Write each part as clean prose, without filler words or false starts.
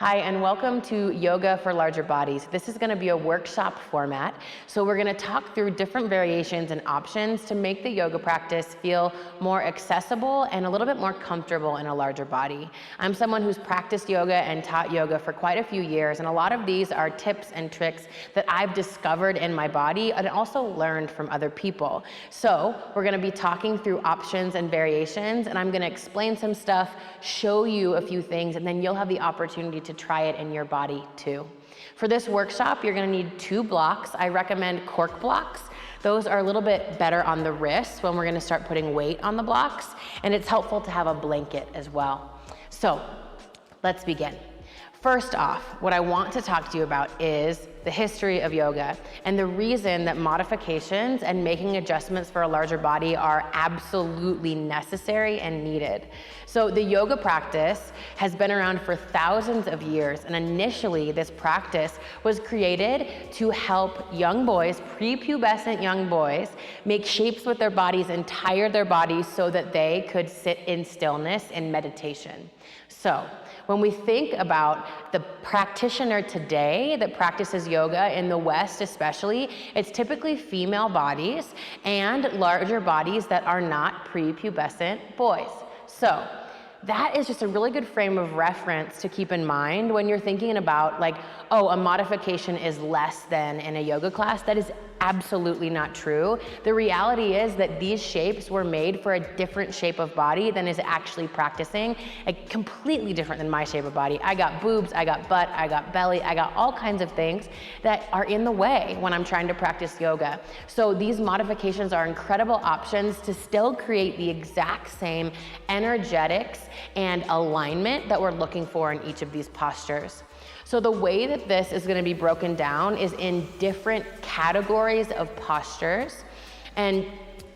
Hi, and welcome to Yoga for Larger Bodies. This is going to be a workshop format, so we're going to talk through different variations and options to make the yoga practice feel more accessible and a little bit more comfortable in a larger body. I'm someone who's practiced yoga and taught yoga for quite a few years, and a lot of these are tips and tricks that I've discovered in my body and also learned from other people. So we're going to be talking through options and variations, and I'm going to explain some stuff, show you a few things, and then you'll have the opportunity to try it in your body too. For this workshop, you're going to need 2 blocks. I recommend cork blocks. Those are a little bit better on the wrists when we're going to start putting weight on the blocks, and it's helpful to have a blanket as well. So let's begin. First off, what I want to talk to you about is the history of yoga and the reason that modifications and making adjustments for a larger body are absolutely necessary and needed. So the yoga practice has been around for thousands of years, and initially this practice was created to help young boys, prepubescent young boys, make shapes with their bodies and tire their bodies so that they could sit in stillness in meditation. So when we think about the practitioner today that practices yoga in the West especially, it's typically female bodies and larger bodies that are not prepubescent boys. So that is just a really good frame of reference to keep in mind when you're thinking about like, oh, a modification is less than in a yoga class. That is absolutely not true. The reality is that these shapes were made for a different shape of body than is actually practicing, like completely different than my shape of body. I got boobs, I got butt, I got belly, I got all kinds of things that are in the way when I'm trying to practice yoga. So these modifications are incredible options to still create the exact same energetics and alignment that we're looking for in each of these postures. So the way that this is going to be broken down is in different categories of postures. And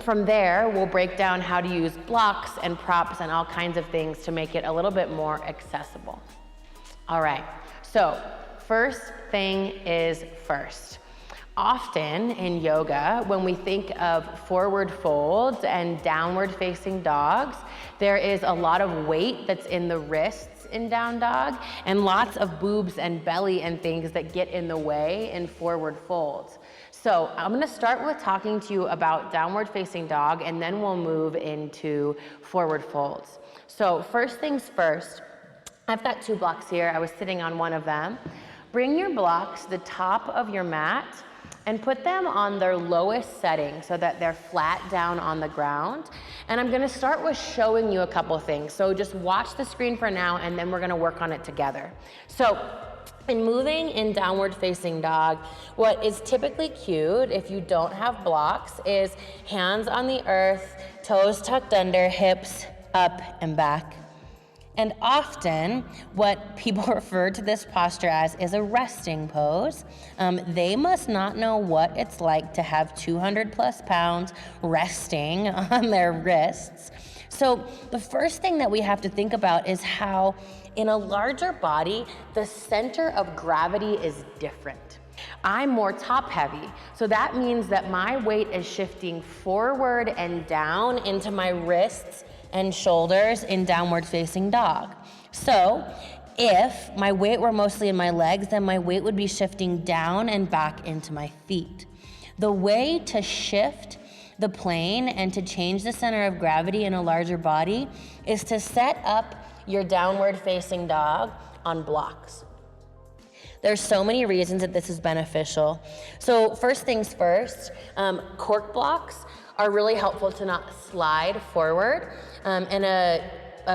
from there, we'll break down how to use blocks and props and all kinds of things to make it a little bit more accessible. All right, so first thing is first. Often in yoga, when we think of forward folds and downward facing dogs, there is a lot of weight that's in the wrists in down dog and lots of boobs and belly and things that get in the way in forward folds. So I'm going to start with talking to you about downward facing dog, and then we'll move into forward folds. So first things first, I've got 2 blocks here. I was sitting on one of them. Bring your blocks to the top of your mat and put them on their lowest setting so that they're flat down on the ground. And I'm gonna start with showing you a couple things. So just watch the screen for now, and then we're gonna work on it together. So in moving in downward facing dog, what is typically cute if you don't have blocks is hands on the earth, toes tucked under, hips up and back. And often, what people refer to this posture as is a resting pose. They must not know what it's like to have 200 plus pounds resting on their wrists. So the first thing that we have to think about is how in a larger body, the center of gravity is different. I'm more top heavy, so that means that my weight is shifting forward and down into my wrists and shoulders in downward facing dog. So if my weight were mostly in my legs, then my weight would be shifting down and back into my feet. The way to shift the plane and to change the center of gravity in a larger body is to set up your downward facing dog on blocks. There's so many reasons that this is beneficial. So first things first, cork blocks are really helpful to not slide forward in a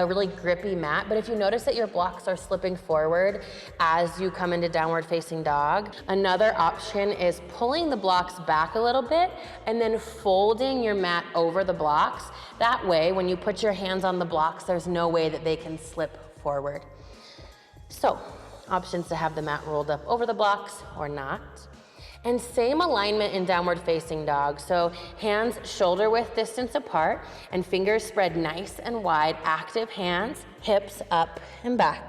really grippy mat. But if you notice that your blocks are slipping forward as you come into downward facing dog, another option is pulling the blocks back a little bit and then folding your mat over the blocks. That way, when you put your hands on the blocks, there's no way that they can slip forward. So, options to have the mat rolled up over the blocks or not. And same alignment in downward facing dog. So hands shoulder width distance apart and fingers spread nice and wide, active hands, hips up and back.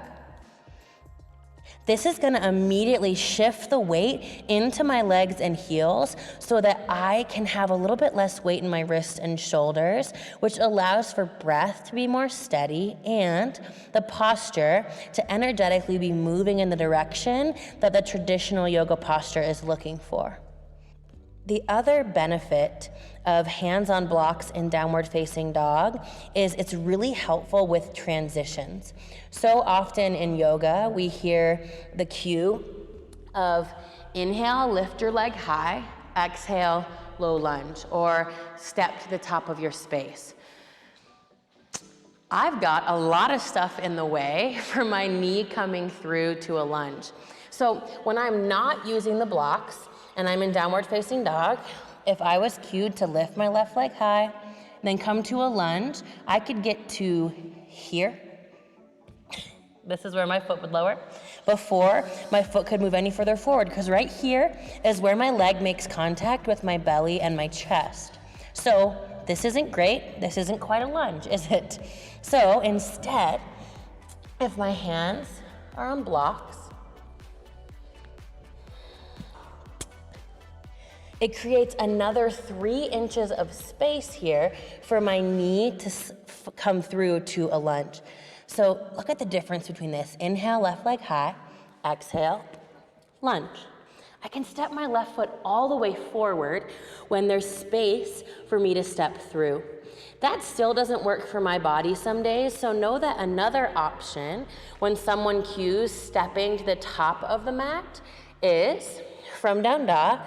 This is gonna immediately shift the weight into my legs and heels so that I can have a little bit less weight in my wrists and shoulders, which allows for breath to be more steady and the posture to energetically be moving in the direction that the traditional yoga posture is looking for. The other benefit of hands on blocks in downward facing dog is it's really helpful with transitions. So often in yoga, we hear the cue of inhale, lift your leg high, exhale, low lunge, or step to the top of your space. I've got a lot of stuff in the way for my knee coming through to a lunge. So when I'm not using the blocks, and I'm in downward facing dog, if I was cued to lift my left leg high, then come to a lunge, I could get to here. This is where my foot would lower before my foot could move any further forward, because right here is where my leg makes contact with my belly and my chest. So this isn't great. This isn't quite a lunge, is it? So instead, if my hands are on blocks, it creates another 3 inches of space here for my knee to come through to a lunge. So look at the difference between this. Inhale, left leg high. Exhale, lunge. I can step my left foot all the way forward when there's space for me to step through. That still doesn't work for my body some days, so know that another option when someone cues stepping to the top of the mat is from down dog.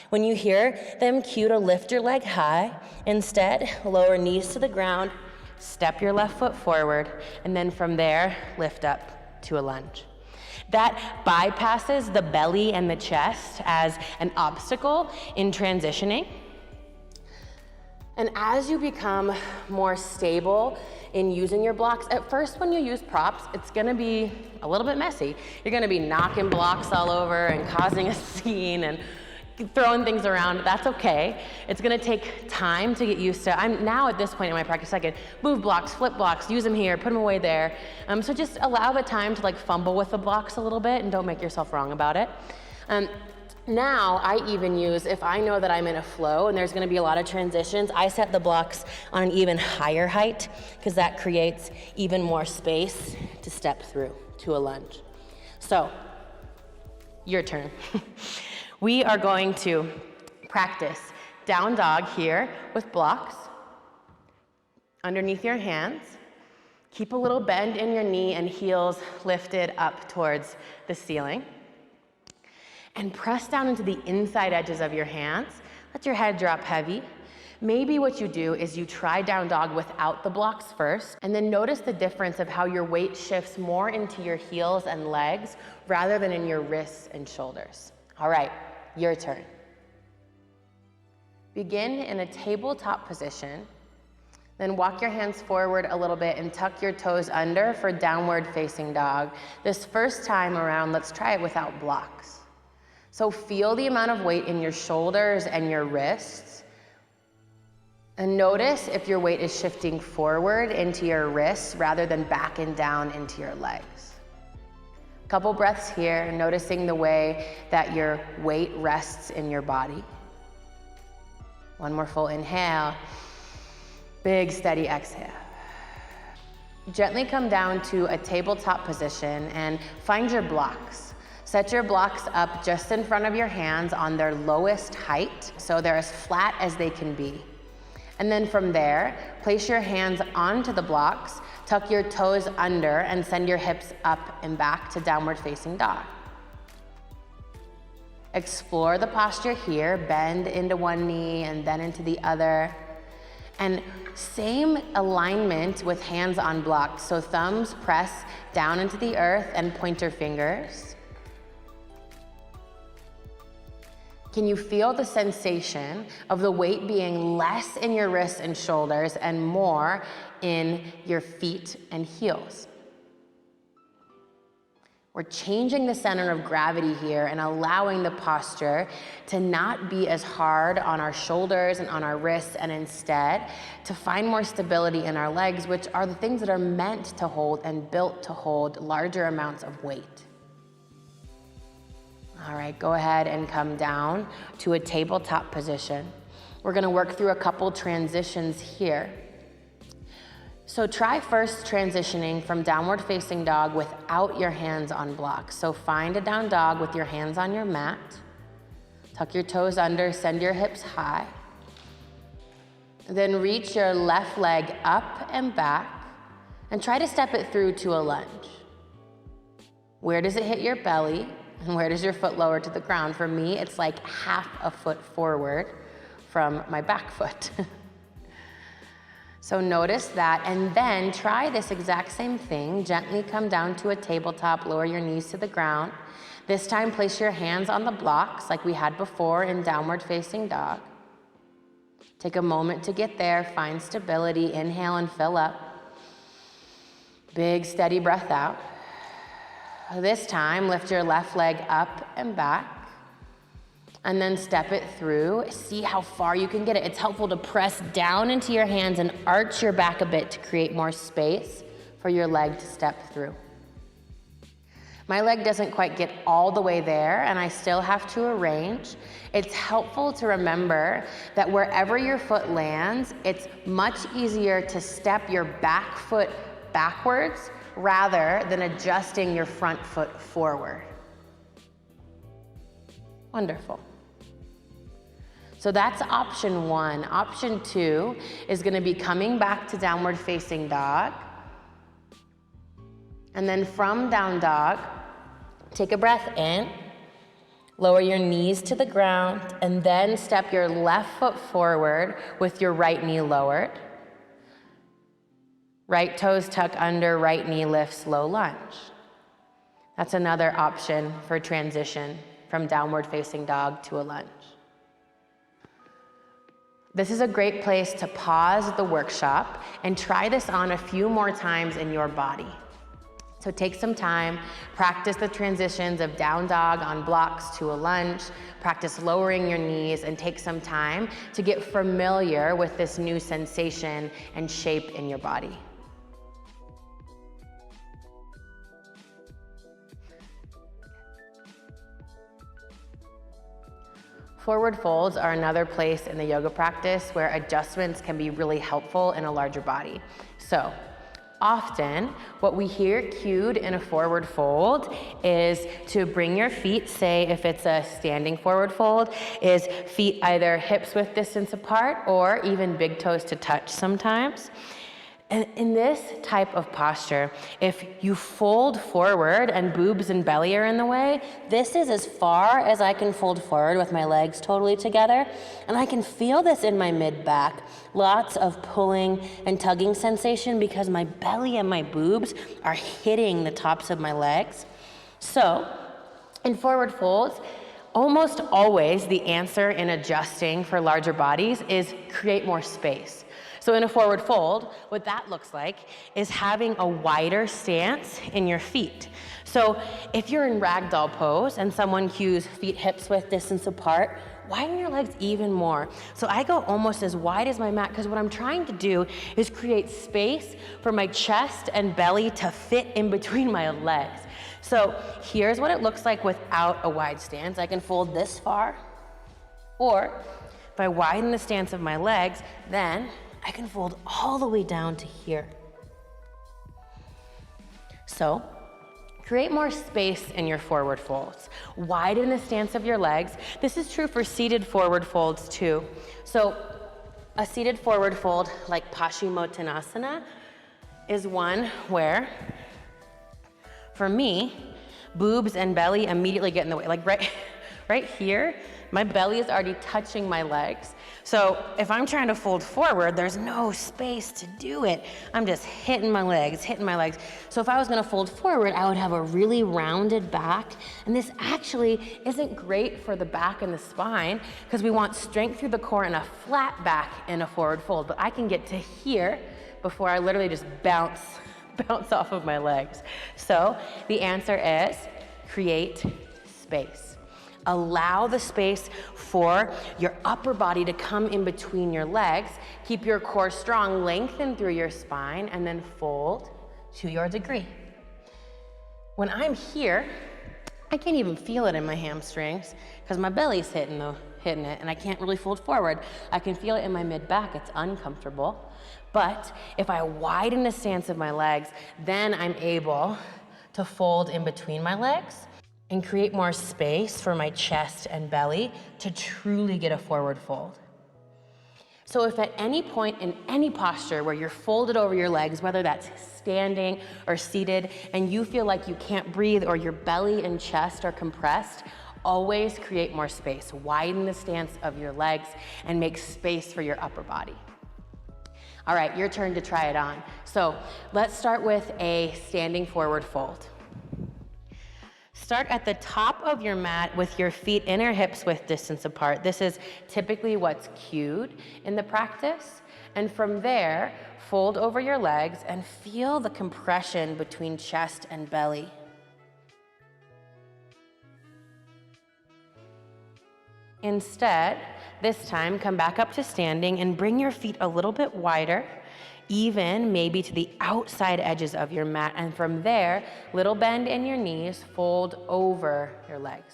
When you hear them cue to lift your leg high, instead, lower knees to the ground, step your left foot forward, and then from there, lift up to a lunge. That bypasses the belly and the chest as an obstacle in transitioning. And as you become more stable in using your blocks, at first when you use props, it's gonna be a little bit messy. You're gonna be knocking blocks all over and causing a scene and throwing things around. That's okay. It's gonna take time to get used to. I'm now at this point in my practice, I can move blocks, flip blocks, use them here, put them away there. So just allow the time to fumble with the blocks a little bit and don't make yourself wrong about it. Now I even use, if I know that I'm in a flow and there's gonna be a lot of transitions, I set the blocks on an even higher height because that creates even more space to step through to a lunge. So, your turn. We are going to practice down dog here with blocks underneath your hands. Keep a little bend in your knee and heels lifted up towards the ceiling. And press down into the inside edges of your hands. Let your head drop heavy. Maybe what you do is you try down dog without the blocks first, and then notice the difference of how your weight shifts more into your heels and legs rather than in your wrists and shoulders. All right. Your turn. Begin in a tabletop position, then walk your hands forward a little bit and tuck your toes under for downward facing dog. This first time around, let's try it without blocks. So feel the amount of weight in your shoulders and your wrists, and notice if your weight is shifting forward into your wrists rather than back and down into your legs. Couple breaths here, noticing the way that your weight rests in your body. One more full inhale. Big, steady exhale. Gently come down to a tabletop position and find your blocks. Set your blocks up just in front of your hands on their lowest height, so they're as flat as they can be. And then from there, place your hands onto the blocks, tuck your toes under, and send your hips up and back to downward facing dog. Explore the posture here, bend into one knee and then into the other. And same alignment with hands on blocks. So thumbs press down into the earth and pointer fingers. Can you feel the sensation of the weight being less in your wrists and shoulders and more in your feet and heels? We're changing the center of gravity here and allowing the posture to not be as hard on our shoulders and on our wrists, and instead to find more stability in our legs, which are the things that are meant to hold and built to hold larger amounts of weight. All right, go ahead and come down to a tabletop position. We're gonna work through a couple transitions here. So try first transitioning from downward facing dog without your hands on blocks. So find a down dog with your hands on your mat. Tuck your toes under, send your hips high. Then reach your left leg up and back and try to step it through to a lunge. Where does it hit your belly and where does your foot lower to the ground? For me, it's like half a foot forward from my back foot. So notice that, and then try this exact same thing. Gently come down to a tabletop, lower your knees to the ground. This time, place your hands on the blocks like we had before in downward facing dog. Take a moment to get there, find stability, inhale and fill up. Big, steady breath out. This time, lift your left leg up and back. And then step it through. See how far you can get it. It's helpful to press down into your hands and arch your back a bit to create more space for your leg to step through. My leg doesn't quite get all the way there and I still have to arrange. It's helpful to remember that wherever your foot lands, it's much easier to step your back foot backwards rather than adjusting your front foot forward. Wonderful. So that's option one. Option two is gonna be coming back to downward facing dog. And then from down dog, take a breath in, lower your knees to the ground, and then step your left foot forward with your right knee lowered. Right toes tuck under, right knee lifts, low lunge. That's another option for transition from downward facing dog to a lunge. This is a great place to pause the workshop and try this on a few more times in your body. So take some time, practice the transitions of down dog on blocks to a lunge, practice lowering your knees, and take some time to get familiar with this new sensation and shape in your body. Forward folds are another place in the yoga practice where adjustments can be really helpful in a larger body. So often what we hear cued in a forward fold is to bring your feet, say if it's a standing forward fold, is feet either hips width distance apart or even big toes to touch sometimes. And in this type of posture, if you fold forward and boobs and belly are in the way, this is as far as I can fold forward with my legs totally together. And I can feel this in my mid-back. Lots of pulling and tugging sensation because my belly and my boobs are hitting the tops of my legs. So in forward folds, almost always the answer in adjusting for larger bodies is create more space. So in a forward fold, what that looks like is having a wider stance in your feet. So if you're in ragdoll pose and someone cues feet hips width distance apart, widen your legs even more. So I go almost as wide as my mat because what I'm trying to do is create space for my chest and belly to fit in between my legs. So here's what it looks like without a wide stance. I can fold this far, or if I widen the stance of my legs, then I can fold all the way down to here. So create more space in your forward folds. Widen the stance of your legs. This is true for seated forward folds too. So a seated forward fold like Paschimottanasana is one where, for me, boobs and belly immediately get in the way. Like right here, my belly is already touching my legs. So if I'm trying to fold forward, there's no space to do it. I'm just hitting my legs. So if I was gonna fold forward, I would have a really rounded back. And this actually isn't great for the back and the spine because we want strength through the core and a flat back in a forward fold. But I can get to here before I literally just bounce off of my legs. So the answer is create space. Allow the space for your upper body to come in between your legs. Keep your core strong, lengthen through your spine, and then fold to your degree. When I'm here, I can't even feel it in my hamstrings because my belly's hitting it and I can't really fold forward. I can feel it in my mid-back, it's uncomfortable. But if I widen the stance of my legs, then I'm able to fold in between my legs and create more space for my chest and belly to truly get a forward fold. So if at any point in any posture where you're folded over your legs, whether that's standing or seated, and you feel like you can't breathe or your belly and chest are compressed, always create more space. Widen the stance of your legs and make space for your upper body. All right, your turn to try it on. So let's start with a standing forward fold. Start at the top of your mat with your feet inner hips width distance apart. This is typically what's cued in the practice. And from there, fold over your legs and feel the compression between chest and belly. Instead, this time, come back up to standing and bring your feet a little bit wider, even maybe to the outside edges of your mat. And from there, little bend in your knees, fold over your legs.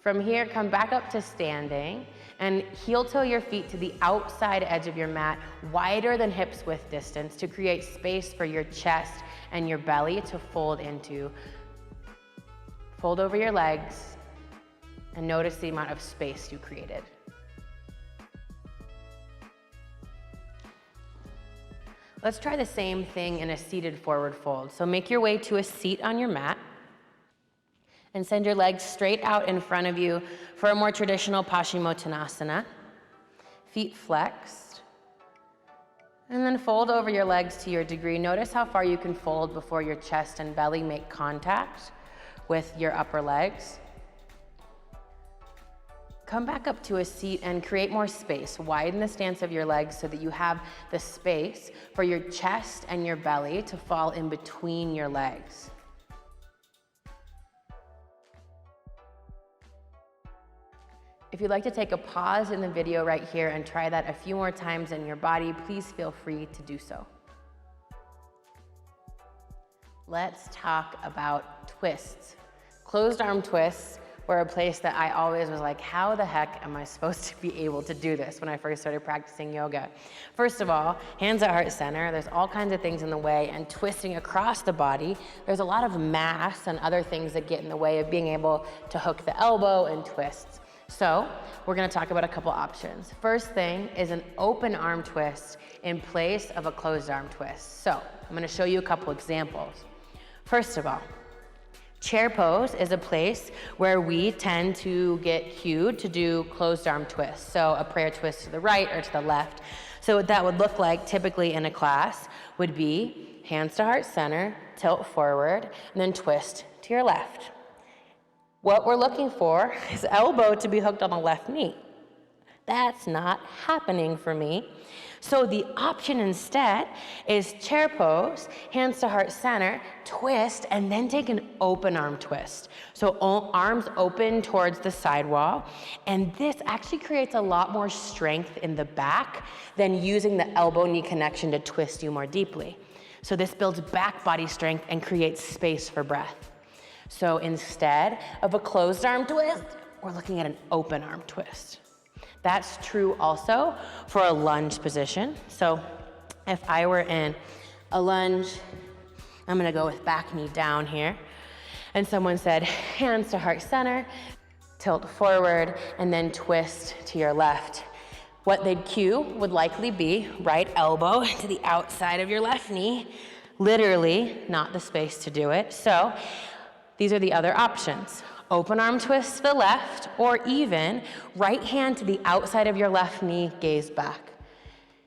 From here, come back up to standing and heel toe your feet to the outside edge of your mat, wider than hips width distance to create space for your chest and your belly to fold into. Fold over your legs and notice the amount of space you created. Let's try the same thing in a seated forward fold. So make your way to a seat on your mat and send your legs straight out in front of you for a more traditional Paschimottanasana. Feet flexed. And then fold over your legs to your degree. Notice how far you can fold before your chest and belly make contact with your upper legs. Come back up to a seat and create more space. Widen the stance of your legs so that you have the space for your chest and your belly to fall in between your legs. If you'd like to take a pause in the video right here and try that a few more times in your body, please feel free to do so. Let's talk about twists. Closed arm twists were a place that I always was like, how the heck am I supposed to be able to do this when I first started practicing yoga? First of all, hands at heart center, there's all kinds of things in the way, and twisting across the body, there's a lot of mass and other things that get in the way of being able to hook the elbow and twists. So we're gonna talk about a couple options. First thing is an open arm twist in place of a closed arm twist. So I'm gonna show you a couple examples. First of all, chair pose is a place where we tend to get cued to do closed arm twists. So a prayer twist to the right or to the left. So what that would look like typically in a class would be hands to heart center, tilt forward, and then twist to your left. What we're looking for is elbow to be hooked on the left knee. That's not happening for me. So the option instead is chair pose, hands to heart center, twist, and then take an open arm twist. So arms open towards the sidewall. And this actually creates a lot more strength in the back than using the elbow-knee connection to twist you more deeply. So this builds back body strength and creates space for breath. So instead of a closed arm twist, we're looking at an open arm twist. That's true also for a lunge position. So if I were in a lunge, I'm gonna go with back knee down here, and someone said hands to heart center, tilt forward, and then twist to your left. What they'd cue would likely be right elbow to the outside of your left knee, literally not the space to do it. So these are the other options. Open arm twist to the left, or even right hand to the outside of your left knee, gaze back.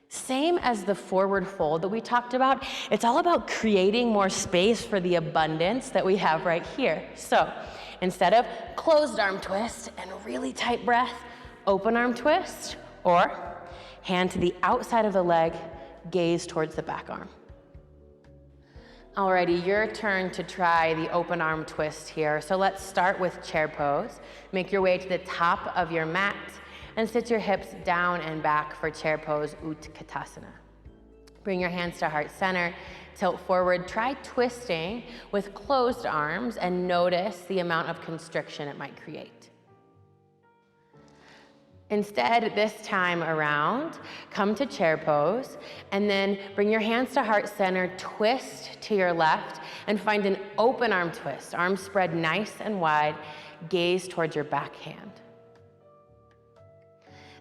Same as the forward fold that we talked about, it's all about creating more space for the abundance that we have right here. So instead of closed arm twist and really tight breath, open arm twist, or hand to the outside of the leg, gaze towards the back arm. Alrighty, your turn to try the open arm twist here. So let's start with chair pose. Make your way to the top of your mat and sit your hips down and back for chair pose Utkatasana. Bring your hands to heart center, tilt forward. Try twisting with closed arms and notice the amount of constriction it might create. Instead, this time around, come to chair pose and then bring your hands to heart center, twist to your left and find an open arm twist. Arms spread nice and wide, gaze towards your back hand.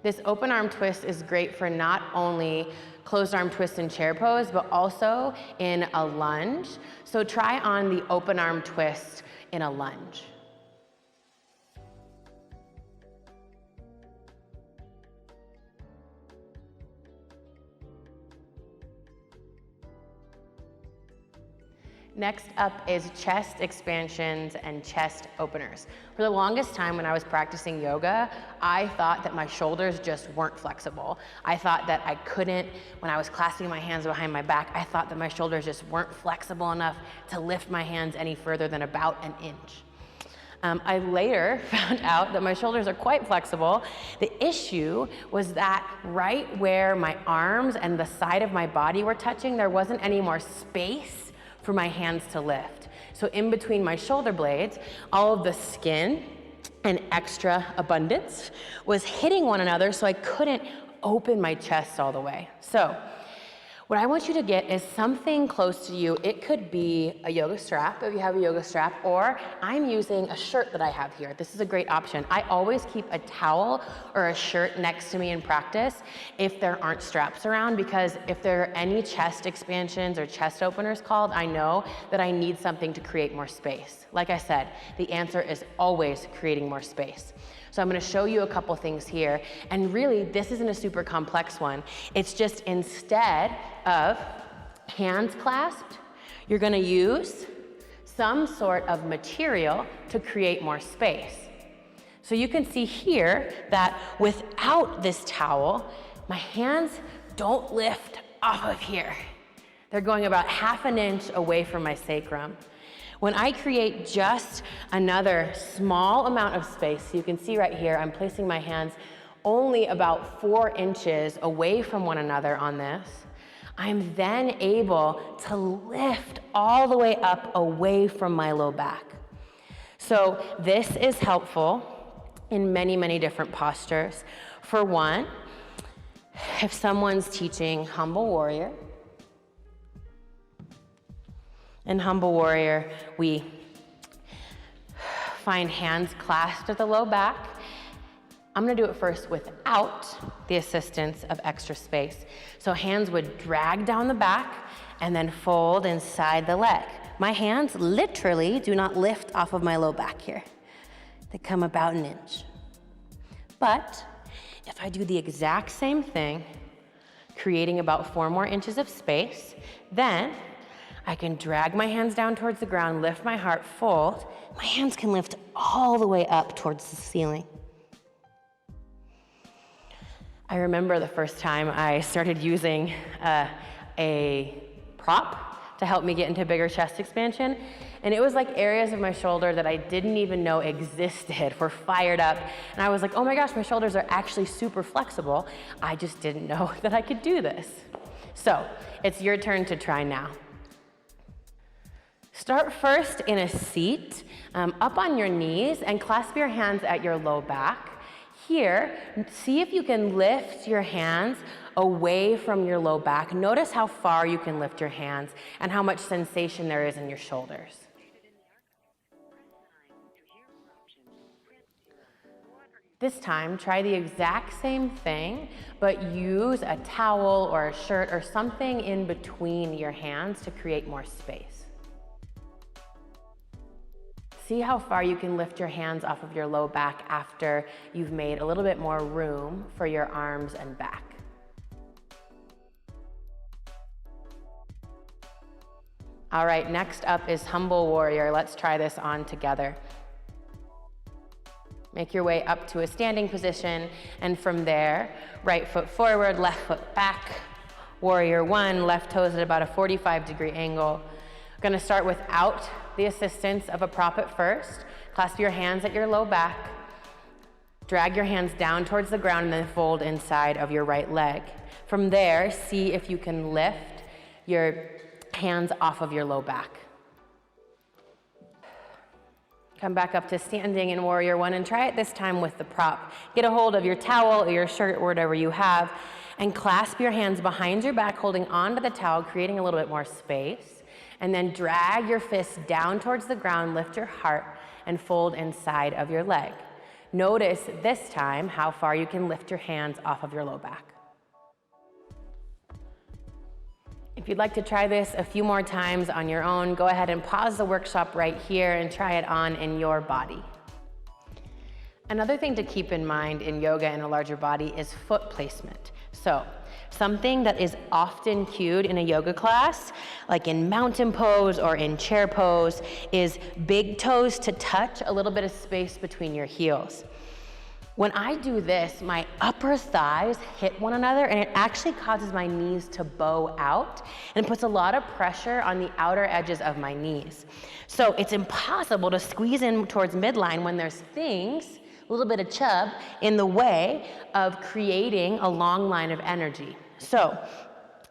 This open arm twist is great for not only closed arm twist in chair pose, but also in a lunge. So try on the open arm twist in a lunge. Next up is chest expansions and chest openers. For the longest time when I was practicing yoga, I thought that my shoulders just weren't flexible. I thought that I couldn't, when I was clasping my hands behind my back, I thought that my shoulders just weren't flexible enough to lift my hands any further than about an inch. I later found out that my shoulders are quite flexible. The issue was that right where my arms and the side of my body were touching, there wasn't any more space for my hands to lift. So in between my shoulder blades, all of the skin and extra abundance was hitting one another, so I couldn't open my chest all the way. So what I want you to get is something close to you. It could be a yoga strap, if you have a yoga strap, or I'm using a shirt that I have here. This is a great option. I always keep a towel or a shirt next to me in practice if there aren't straps around, because if there are any chest expansions or chest openers called, I know that I need something to create more space. Like I said, the answer is always creating more space. So I'm gonna show you a couple things here, and really this isn't a super complex one. It's just instead of hands clasped, you're gonna use some sort of material to create more space. So you can see here that without this towel, my hands don't lift off of here. They're going about half an inch away from my sacrum. When I create just another small amount of space, so you can see right here, I'm placing my hands only about 4 inches away from one another on this, I'm then able to lift all the way up away from my low back. So this is helpful in many, many different postures. For one, if someone's teaching Humble Warrior, in Humble Warrior, we find hands clasped at the low back. I'm gonna do it first without the assistance of extra space. So hands would drag down the back and then fold inside the leg. My hands literally do not lift off of my low back here. They come about an inch. But if I do the exact same thing, creating about 4 more inches of space, then I can drag my hands down towards the ground, lift my heart, fold. My hands can lift all the way up towards the ceiling. I remember the first time I started using a prop to help me get into bigger chest expansion, and it was like areas of my shoulder that I didn't even know existed were fired up, and I was like, oh my gosh, my shoulders are actually super flexible. I just didn't know that I could do this. So it's your turn to try now. Start first in a seat, up on your knees, and clasp your hands at your low back. Here, see if you can lift your hands away from your low back. Notice how far you can lift your hands and how much sensation there is in your shoulders. This time, try the exact same thing, but use a towel or a shirt or something in between your hands to create more space. See how far you can lift your hands off of your low back after you've made a little bit more room for your arms and back. All right, next up is Humble Warrior. Let's try this on together. Make your way up to a standing position, and from there, right foot forward, left foot back. Warrior 1, left toes at about a 45-degree angle. Gonna start without the assistance of a prop at first. Clasp your hands at your low back. Drag your hands down towards the ground and then fold inside of your right leg. From there, see if you can lift your hands off of your low back. Come back up to standing in Warrior One and try it this time with the prop. Get a hold of your towel or your shirt or whatever you have and clasp your hands behind your back, holding onto the towel, creating a little bit more space. And then drag your fists down towards the ground, lift your heart, and fold inside of your leg. Notice this time how far you can lift your hands off of your low back. If you'd like to try this a few more times on your own, go ahead and pause the workshop right here and try it on in your body. Another thing to keep in mind in yoga in a larger body is foot placement. So, something that is often cued in a yoga class, like in mountain pose or in chair pose, is big toes to touch, a little bit of space between your heels. When I do this, my upper thighs hit one another and it actually causes my knees to bow out and puts a lot of pressure on the outer edges of my knees. So it's impossible to squeeze in towards midline when there's things, a little bit of chub, in the way of creating a long line of energy. So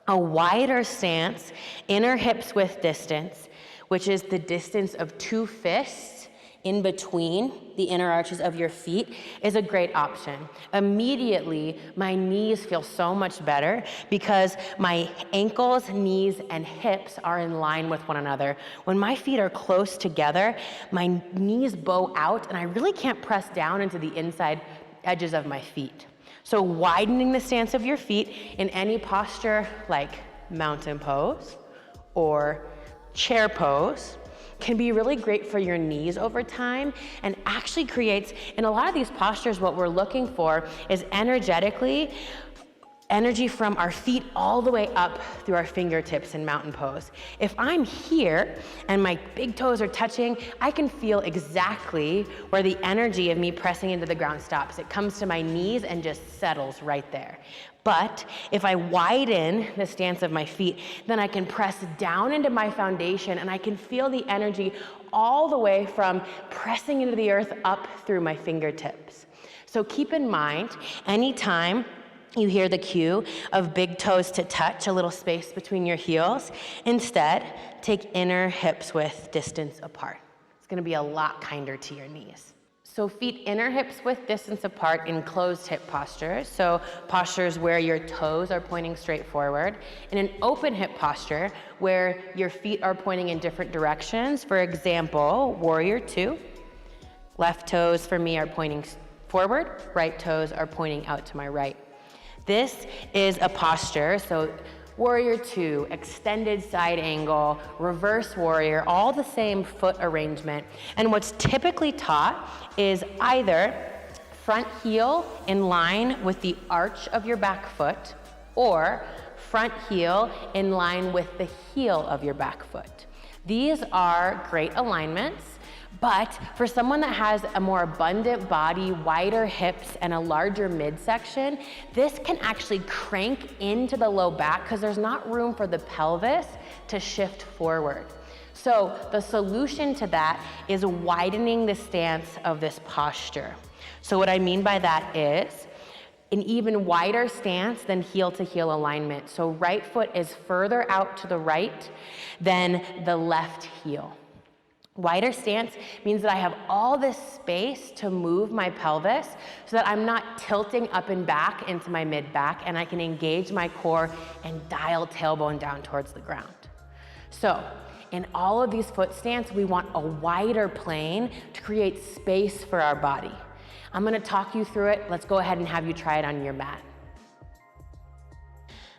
a wider stance, inner hips width distance, which is the distance of 2 fists in between the inner arches of your feet, is a great option. Immediately, my knees feel so much better because my ankles, knees, and hips are in line with one another. When my feet are close together, my knees bow out and I really can't press down into the inside edges of my feet. So widening the stance of your feet in any posture like mountain pose or chair pose can be really great for your knees over time and actually creates, in a lot of these postures, what we're looking for is energetically energy from our feet all the way up through our fingertips in mountain pose. If I'm here and my big toes are touching, I can feel exactly where the energy of me pressing into the ground stops. It comes to my knees and just settles right there. But if I widen the stance of my feet, then I can press down into my foundation and I can feel the energy all the way from pressing into the earth up through my fingertips. So keep in mind, anytime you hear the cue of big toes to touch, a little space between your heels, instead, take inner hips width distance apart. It's gonna be a lot kinder to your knees. So feet inner hips width distance apart in closed hip postures. So postures where your toes are pointing straight forward. In an open hip posture where your feet are pointing in different directions. For example, Warrior Two. Left toes for me are pointing forward, right toes are pointing out to my right. This is a posture, so Warrior Two, extended side angle, reverse warrior, all the same foot arrangement. And what's typically taught is either front heel in line with the arch of your back foot or front heel in line with the heel of your back foot. These are great alignments. But for someone that has a more abundant body, wider hips, and a larger midsection, this can actually crank into the low back because there's not room for the pelvis to shift forward. So the solution to that is widening the stance of this posture. So what I mean by that is an even wider stance than heel to heel alignment. So right foot is further out to the right than the left heel. Wider stance means that I have all this space to move my pelvis so that I'm not tilting up and back into my mid-back and I can engage my core and dial tailbone down towards the ground. So in all of these foot stance, we want a wider plane to create space for our body. I'm gonna talk you through it. Let's go ahead and have you try it on your mat.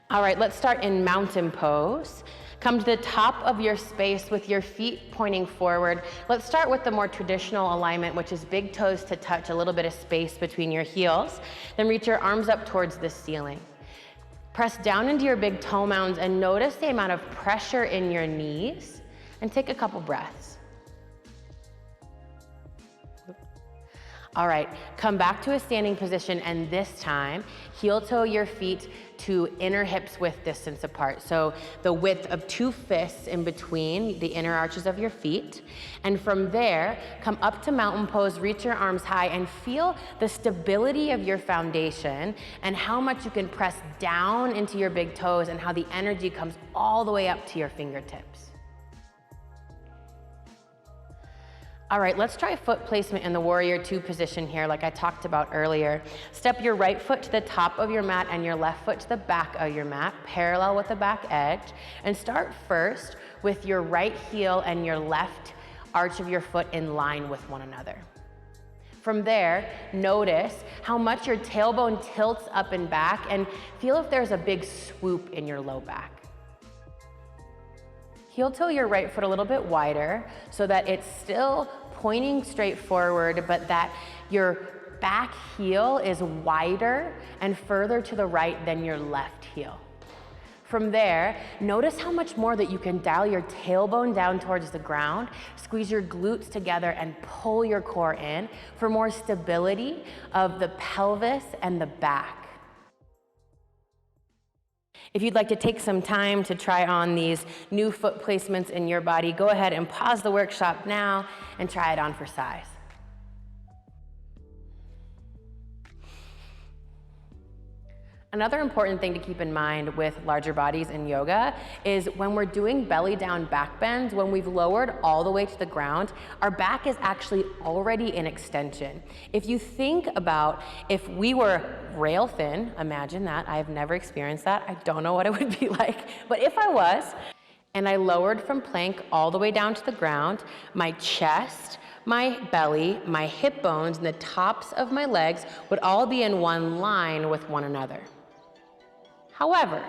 All right, let's start in mountain pose. Come to the top of your space with your feet pointing forward. Let's start with the more traditional alignment, which is big toes to touch, a little bit of space between your heels. Then reach your arms up towards the ceiling. Press down into your big toe mounds and notice the amount of pressure in your knees and take a couple breaths. All right, come back to a standing position, and this time, heel toe your feet to inner hips width distance apart. So the width of 2 fists in between the inner arches of your feet. And from there, come up to mountain pose, reach your arms high, and feel the stability of your foundation and how much you can press down into your big toes and how the energy comes all the way up to your fingertips. All right, let's try foot placement in the warrior 2 position here, like I talked about earlier. Step your right foot to the top of your mat and your left foot to the back of your mat, parallel with the back edge. And start first with your right heel and your left arch of your foot in line with one another. From there, notice how much your tailbone tilts up and back, and feel if there's a big swoop in your low back. Heel toe your right foot a little bit wider so that it's still pointing straight forward, but that your back heel is wider and further to the right than your left heel. From there, notice how much more that you can dial your tailbone down towards the ground, squeeze your glutes together and pull your core in for more stability of the pelvis and the back. If you'd like to take some time to try on these new foot placements in your body, go ahead and pause the workshop now and try it on for size. Another important thing to keep in mind with larger bodies in yoga is when we're doing belly down back bends, when we've lowered all the way to the ground, our back is actually already in extension. If you think about if we were rail thin, imagine that, I've never experienced that, I don't know what it would be like, but if I was, and I lowered from plank all the way down to the ground, my chest, my belly, my hip bones, and the tops of my legs would all be in one line with one another. However,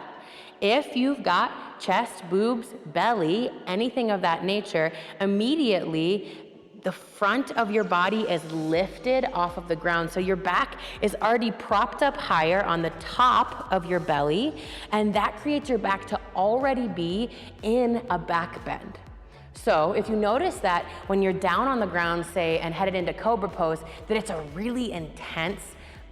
if you've got chest, boobs, belly, anything of that nature, immediately the front of your body is lifted off of the ground. So your back is already propped up higher on the top of your belly, and that creates your back to already be in a back bend. So if you notice that when you're down on the ground, say, and headed into cobra pose, that it's a really intense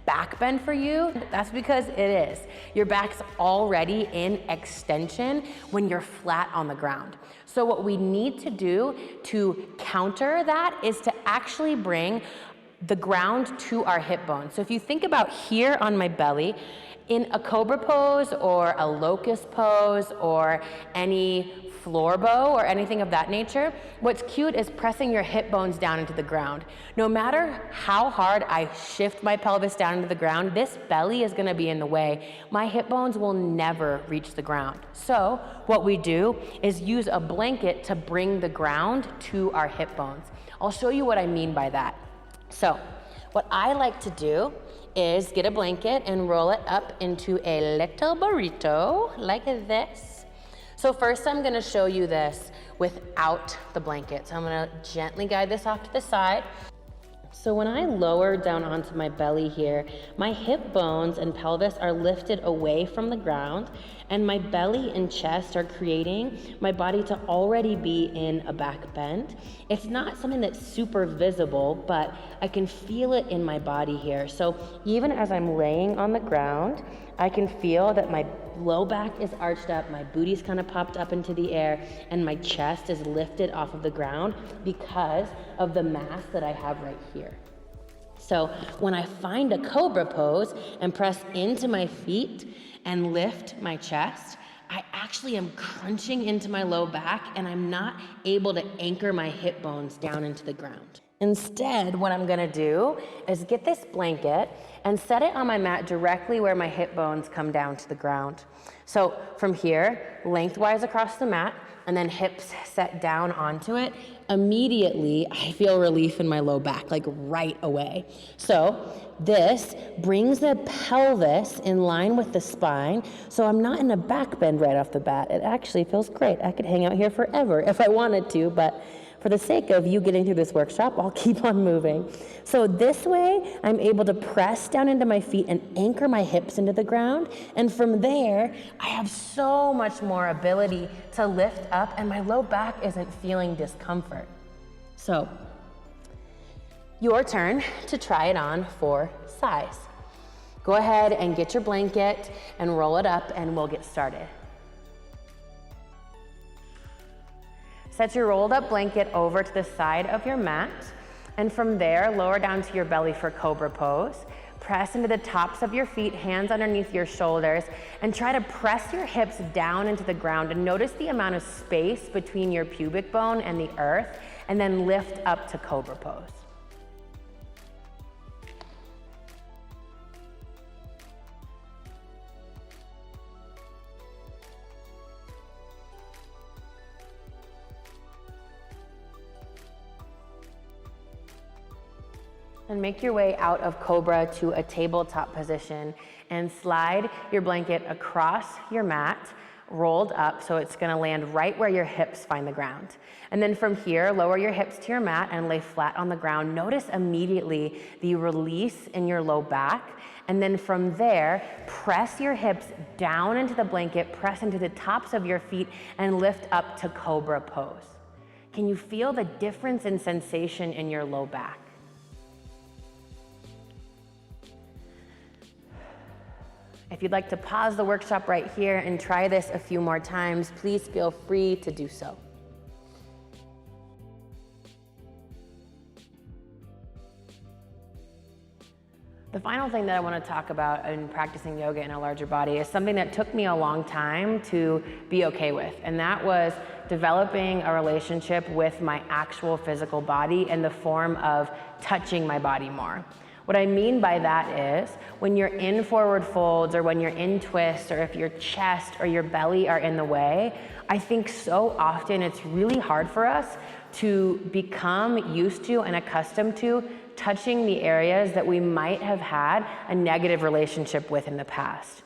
back bend for you, that's because it is. Your back's already in extension when you're flat on the ground. So what we need to do to counter that is to actually bring the ground to our hip bone. So if you think about here on my belly, in a cobra pose or a locust pose or any floor bow or anything of that nature, what's cute is pressing your hip bones down into the ground. No matter how hard I shift my pelvis down into the ground, this belly is gonna be in the way. My hip bones will never reach the ground. So what we do is use a blanket to bring the ground to our hip bones. I'll show you what I mean by that. So what I like to do is get a blanket and roll it up into a little burrito like this. So first I'm gonna show you this without the blanket. So I'm gonna gently guide this off to the side. So when I lower down onto my belly here, my hip bones and pelvis are lifted away from the ground, and my belly and chest are creating my body to already be in a back bend. It's not something that's super visible, but I can feel it in my body here. So even as I'm laying on the ground, I can feel that my low back is arched up, my booty's kind of popped up into the air, and my chest is lifted off of the ground because of the mass that I have right here. So when I find a cobra pose and press into my feet and lift my chest, I actually am crunching into my low back and I'm not able to anchor my hip bones down into the ground. Instead, what I'm gonna do is get this blanket and set it on my mat directly where my hip bones come down to the ground. So from here, lengthwise across the mat, and then hips set down onto it, immediately I feel relief in my low back, like right away. So this brings the pelvis in line with the spine, so I'm not in a back bend right off the bat. It actually feels great. I could hang out here forever if I wanted to, but for the sake of you getting through this workshop, I'll keep on moving. So this way, I'm able to press down into my feet and anchor my hips into the ground. And from there, I have so much more ability to lift up and my low back isn't feeling discomfort. So Your turn to try it on for size. Go ahead and get your blanket and roll it up and we'll get started. Set your rolled up blanket over to the side of your mat, and from there, lower down to your belly for cobra pose. Press into the tops of your feet, hands underneath your shoulders, and try to press your hips down into the ground and notice the amount of space between your pubic bone and the earth, and then lift up to cobra pose. And make your way out of cobra to a tabletop position and slide your blanket across your mat, rolled up, so it's gonna land right where your hips find the ground. And then from here, lower your hips to your mat and lay flat on the ground. Notice immediately the release in your low back. And then from there, press your hips down into the blanket, press into the tops of your feet, and lift up to cobra pose. Can you feel the difference in sensation in your low back? If you'd like to pause the workshop right here and try this a few more times, please feel free to do so. The final thing that I want to talk about in practicing yoga in a larger body is something that took me a long time to be okay with, and that was developing a relationship with my actual physical body in the form of touching my body more. What I mean by that is when you're in forward folds or when you're in twists or if your chest or your belly are in the way, I think so often it's really hard for us to become used to and accustomed to touching the areas that we might have had a negative relationship with in the past.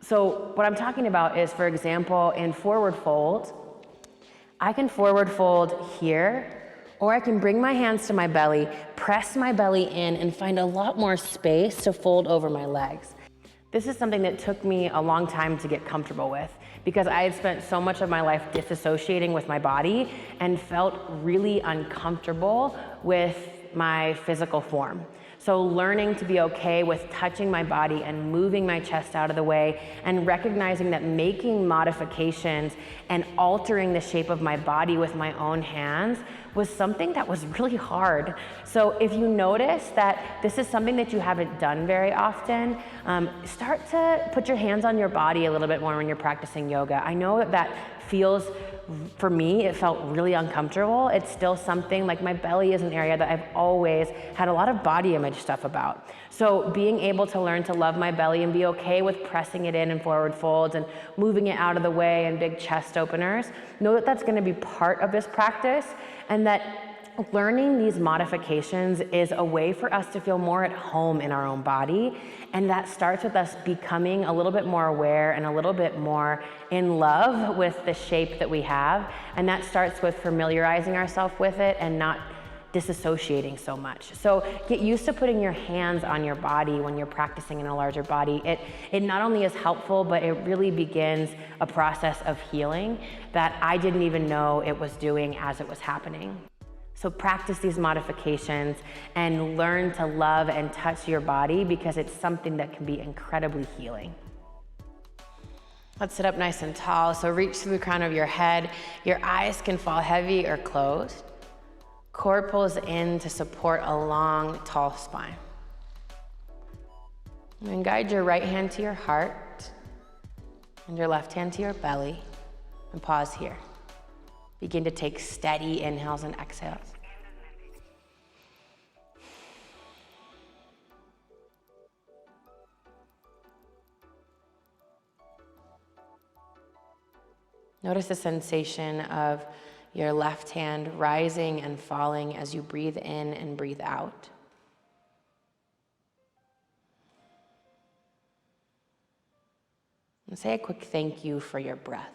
So what I'm talking about is, for example, in forward fold, I can forward fold here, or I can bring my hands to my belly, press my belly in, and find a lot more space to fold over my legs. This is something that took me a long time to get comfortable with because I had spent so much of my life disassociating with my body and felt really uncomfortable with my physical form. So learning to be okay with touching my body and moving my chest out of the way and recognizing that making modifications and altering the shape of my body with my own hands was something that was really hard. So if you notice that this is something that you haven't done very often, start to put your hands on your body a little bit more when you're practicing yoga. I know that feels, for me, it felt really uncomfortable. It's still something, like my belly is an area that I've always had a lot of body image stuff about. So being able to learn to love my belly and be okay with pressing it in forward folds and moving it out of the way and big chest openers, know that that's gonna be part of this practice, and that learning these modifications is a way for us to feel more at home in our own body. And that starts with us becoming a little bit more aware and a little bit more in love with the shape that we have. And that starts with familiarizing ourselves with it and not disassociating so much. So get used to putting your hands on your body when you're practicing in a larger body. It not only is helpful, but it really begins a process of healing that I didn't even know it was doing as it was happening. So practice these modifications and learn to love and touch your body because it's something that can be incredibly healing. Let's sit up nice and tall. So reach through the crown of your head. Your eyes can fall heavy or closed. Core pulls in to support a long, tall spine. And guide your right hand to your heart and your left hand to your belly, and pause here. Begin to take steady inhales and exhales. Notice the sensation of your left hand rising and falling as you breathe in and breathe out. And say a quick thank you for your breath.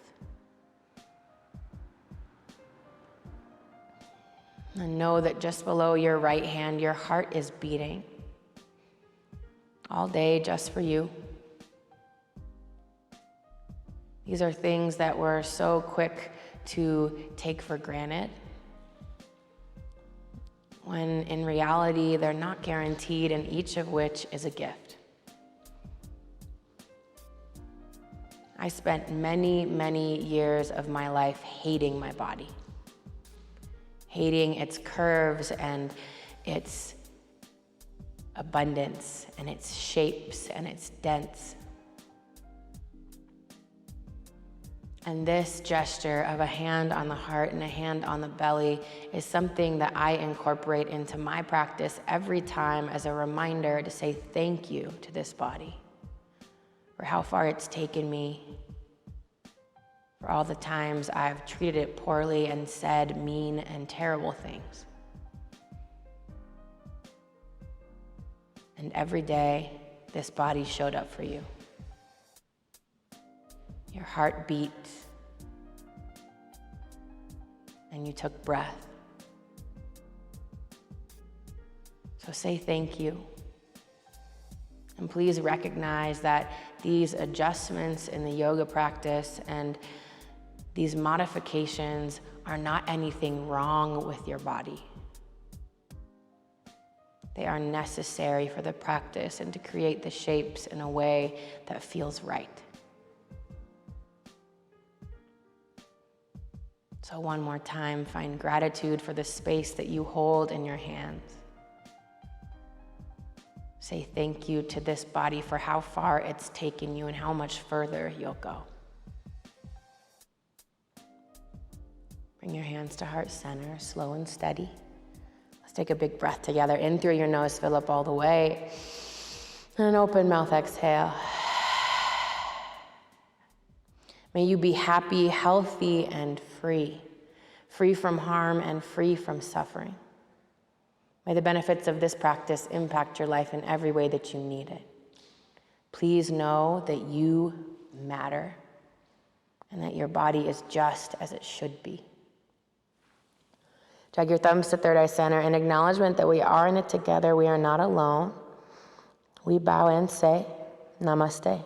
And know that just below your right hand, your heart is beating all day just for you. These are things that we're so quick to take for granted. when in reality they're not guaranteed, and each of which is a gift. I spent many, many years of my life hating my body, hating its curves and its abundance and its shapes and its dents. And this gesture of a hand on the heart and a hand on the belly is something that I incorporate into my practice every time as a reminder to say thank you to this body for how far it's taken me, for all the times I've treated it poorly and said mean and terrible things. And every day, this body showed up for you. Your heart beat, and you took breath. So say thank you. And please recognize that these adjustments in the yoga practice and these modifications are not anything wrong with your body. They are necessary for the practice and to create the shapes in a way that feels right. So one more time, find gratitude for the space that you hold in your hands. Say thank you to this body for how far it's taken you and how much further you'll go. Bring your hands to heart center, slow and steady. Let's take a big breath together. In through your nose, fill up all the way. And an open mouth exhale. May you be happy, healthy, and free. Free from harm and free from suffering. May the benefits of this practice impact your life in every way that you need it. Please know that you matter and that your body is just as it should be. Drag your thumbs to third eye center in acknowledgement that we are in it together. We are not alone. We bow and say, Namaste.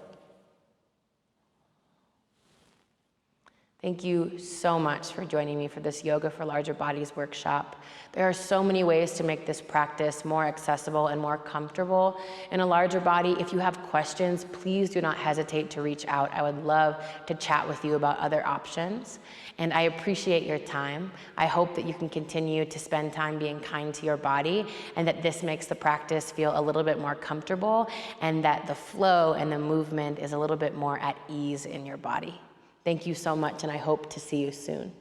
Thank you so much for joining me for this Yoga for Larger Bodies workshop. There are so many ways to make this practice more accessible and more comfortable in a larger body. If you have questions, please do not hesitate to reach out. I would love to chat with you about other options. And I appreciate your time. I hope that you can continue to spend time being kind to your body and that this makes the practice feel a little bit more comfortable and that the flow and the movement is a little bit more at ease in your body. Thank you so much, and I hope to see you soon.